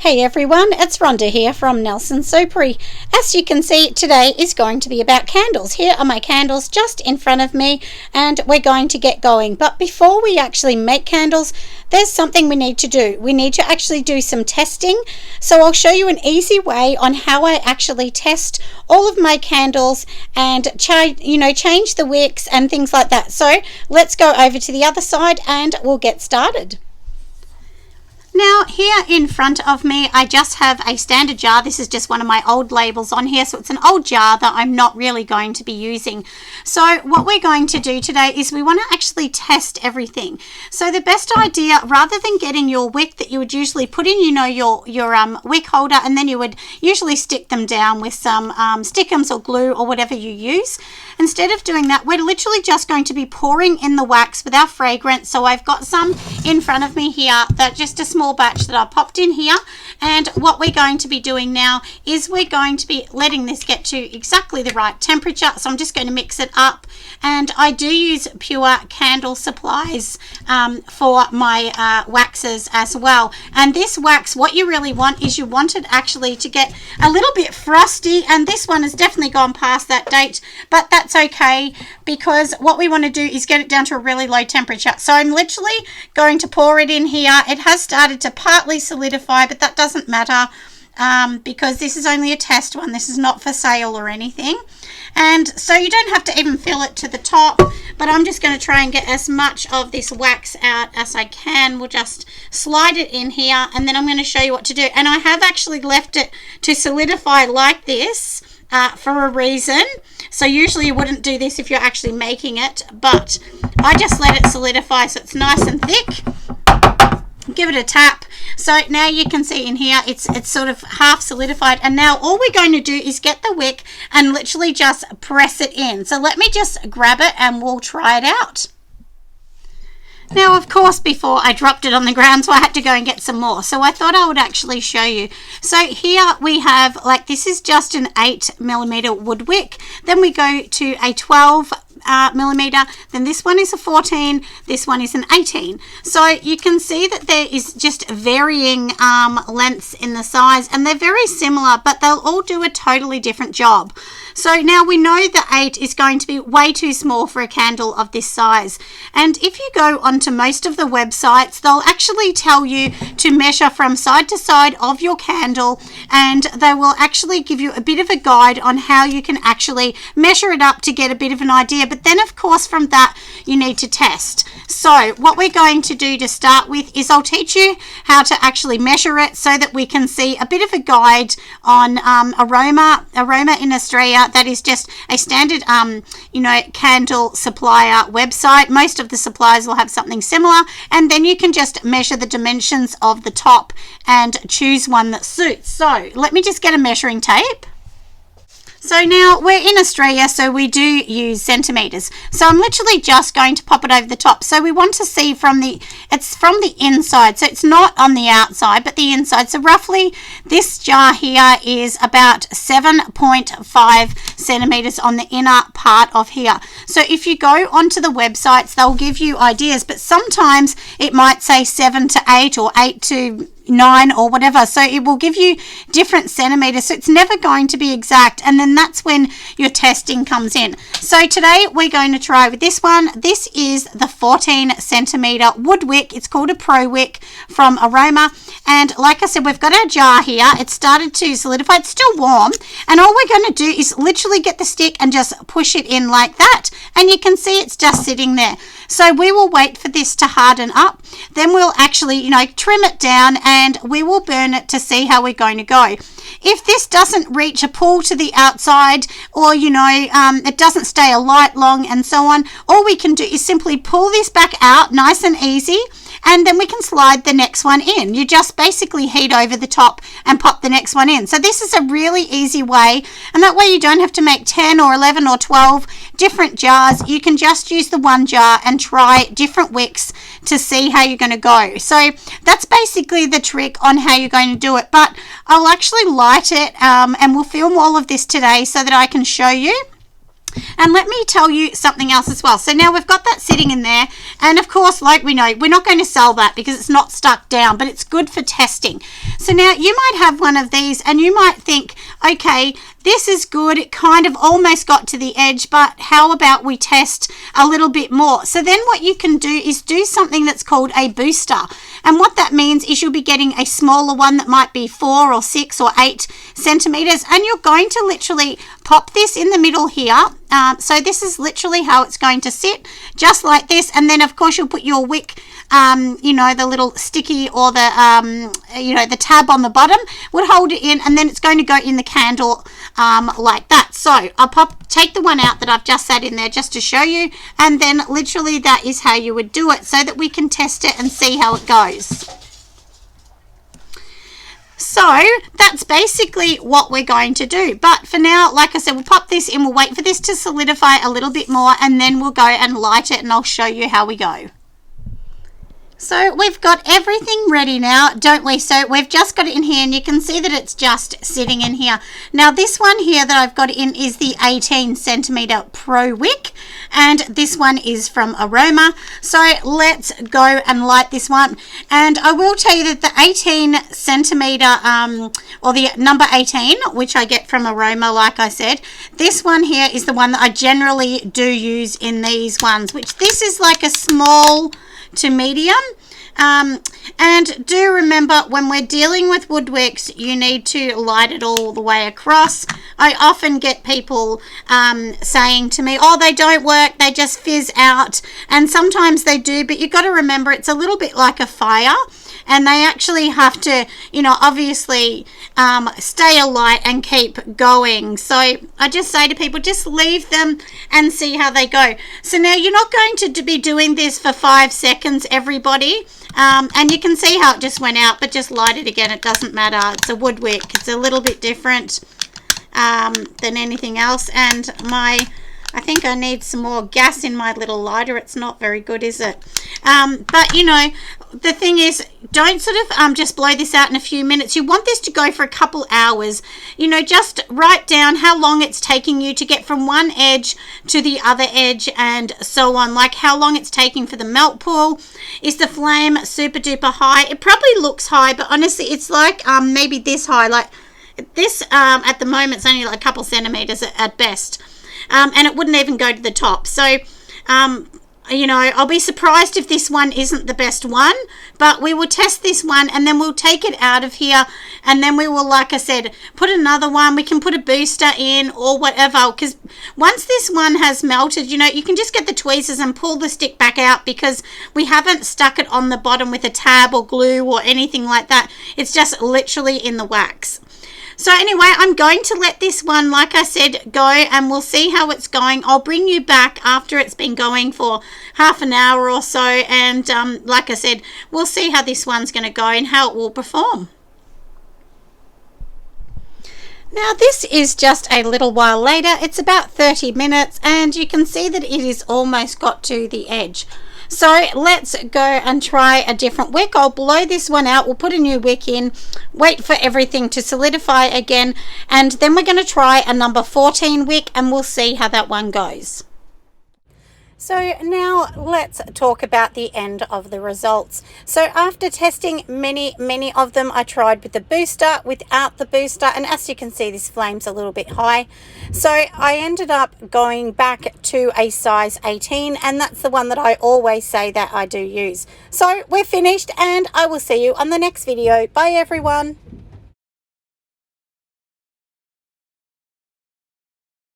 Hey everyone, it's Rhonda here from Nelson Soapery. As you can see, today is going to be about candles. Here are my candles just in front of me and we're going to get going. But before we actually make candles, there's something we need to do. We need to actually do some testing. So I'll show you an easy way on how I actually test all of my candles and change the wicks and things like that. So let's go over to the other side and we'll get started. Now here in front of me I just have a standard jar. This is just one of my old labels on here, so it's an old jar that I'm not really going to be using. So what we're going to do today is we want to actually test everything. So the best idea, rather than getting your wick that you would usually put in your wick holder, and then you would usually stick them down with some stickums or glue or whatever you use, instead of doing that, we're literally just going to be pouring in the wax with our fragrance. So I've got some in front of me here, that just a small batch that I popped in here, and what we're going to be doing now is we're going to be letting this get to exactly the right temperature. So I'm just going to mix it up, and I do use pure candle supplies for my waxes as well. And this wax, what you really want is you want it actually to get a little bit frosty, and this one has definitely gone past that date, but that's okay because what we want to do is get it down to a really low temperature. So I'm literally going to pour it in here. It has started to partly solidify, but that doesn't matter because this is only a test one. This is not for sale or anything. And so you don't have to even fill it to the top, but I'm just going to try and get as much of this wax out as I can. We'll just slide it in here, and then I'm going to show you what to do. And I have actually left it to solidify like this for a reason. So usually you wouldn't do this if you're actually making it, but I just let it solidify so it's nice and thick. Give it a tap. So now you can see in here it's sort of half solidified, and now all we're going to do is get the wick and literally just press it in. So let me just grab it and we'll try it out. Now, of course, before I dropped it on the ground, so I had to go and get some more. So I thought I would actually show you. So here we have, like, this is just an 8mm wood wick. Then we go to a 12mm, then this one is a 14, this one is an 18. So you can see that there is just varying lengths in the size, and they're very similar, but they'll all do a totally different job. So now we know the 8 is going to be way too small for a candle of this size. And if you go onto most of the websites, they'll actually tell you to measure from side to side of your candle, and they will actually give you a bit of a guide on how you can actually measure it up to get a bit of an idea. But then, of course, from that, you need to test. So what we're going to do to start with is I'll teach you how to actually measure it so that we can see a bit of a guide on Aroma in Australia. That is just a standard, candle supplier website. Most of the suppliers will have something similar, and then you can just measure the dimensions of the top and choose one that suits. So let me just get a measuring tape. So now we're in Australia, so we do use centimeters. So I'm literally just going to pop it over the top. So we want to see it's from the inside. So it's not on the outside, but the inside. So roughly this jar here is about 7.5 centimeters on the inner part of here. So if you go onto the websites, they'll give you ideas, but sometimes it might say 7 to 8 or 8 to 9 or whatever, so it will give you different centimeters, so it's never going to be exact, and then that's when your testing comes in. So today we're going to try with this one. This is the 14 centimeter wood wick. It's called a Pro Wick from Aroma, and like I said, we've got our jar here. It started to solidify. It's still warm, and all we're going to do is literally get the stick and just push it in like that, and you can see it's just sitting there. So we will wait for this to harden up, then we'll actually trim it down, and we will burn it to see how we're going to go. If this doesn't reach a pull to the outside, or it doesn't stay alight long and so on, all we can do is simply pull this back out nice and easy, and then we can slide the next one in. You just basically heat over the top and pop the next one in. So this is a really easy way, and that way you don't have to make 10 or 11 or 12 different jars. You can just use the one jar and try different wicks to see how you're going to go. So that's basically the trick on how you're going to do it. But I'll actually light it and we'll film all of this today so that I can show you. And let me tell you something else as well. So now we've got that sitting in there, and of course, like we know, we're not going to sell that because it's not stuck down, but it's good for testing. So now you might have one of these and you might think, okay, this is good, it kind of almost got to the edge, but how about we test a little bit more? So then what you can do is do something that's called a booster. And what that means is you'll be getting a smaller one that might be 4 or 6 or 8 centimeters, and you're going to literally pop this in the middle here. So this is literally how it's going to sit, just like this. And then of course you'll put your wick, you know, the little sticky or the, you know, the tab on the bottom would hold it in, and then it's going to go in the candle like that. So I'll take the one out that I've just sat in there just to show you, and then literally that is how you would do it so that we can test it and see how it goes. So that's basically what we're going to do. But for now, like I said, we'll pop this in, we'll wait for this to solidify a little bit more, and then we'll go and light it and I'll show you how we go. So we've got everything ready now, don't we? So we've just got it in here, and you can see that it's just sitting in here. Now this one here that I've got in is the 18 centimeter Pro Wick, and this one is from Aroma. So let's go and light this one. And I will tell you that the 18 centimeter, or the number 18, which I get from Aroma, like I said, this one here is the one that I generally do use in these ones, which this is like a small to medium. And do remember, when we're dealing with wood wicks, you need to light it all the way across. I often get people saying to me, oh, they don't work, they just fizz out, and sometimes they do, but you've got to remember it's a little bit like a fire, and they actually have to, you know, obviously stay alight and keep going. So I just say to people, just leave them and see how they go. So now you're not going to be doing this for 5 seconds, everybody. And you can see how it just went out, but just light it again, it doesn't matter. It's a wood wick, it's a little bit different than anything else. And I think I need some more gas in my little lighter. It's not very good, is it? But you know, the thing is, don't sort of just blow this out in a few minutes. You want this to go for a couple hours. You know, just write down how long it's taking you to get from one edge to the other edge, and so on. Like how long it's taking for the melt pool. Is the flame super duper high? It probably looks high, but honestly it's like maybe this high. Like this at the moment it's only like a couple centimeters at best. And it wouldn't even go to the top. So, you know, I'll be surprised if this one isn't the best one, but we will test this one, and then we'll take it out of here, and then we will, like I said, put another one. We can put a booster in or whatever, because once this one has melted, you know, you can just get the tweezers and pull the stick back out, because we haven't stuck it on the bottom with a tab or glue or anything like that. It's just literally in the wax. So anyway, I'm going to let this one, like I said, go, and we'll see how it's going. I'll bring you back after it's been going for half an hour or so, and like I said, we'll see how this one's going to go and how it will perform. Now this is just a little while later. It's about 30 minutes, and you can see that it is almost got to the edge. So let's go and try a different wick. I'll blow this one out, we'll put a new wick in, wait for everything to solidify again, and then we're going to try a number 14 wick, and we'll see how that one goes. So now let's talk about the end of the results. So after testing many of them, I tried with the booster, without the booster, and as you can see, this flame's a little bit high. So I ended up going back to a size 18, and that's the one that I always say that I do use. So we're finished, and I will see you on the next video. Bye everyone.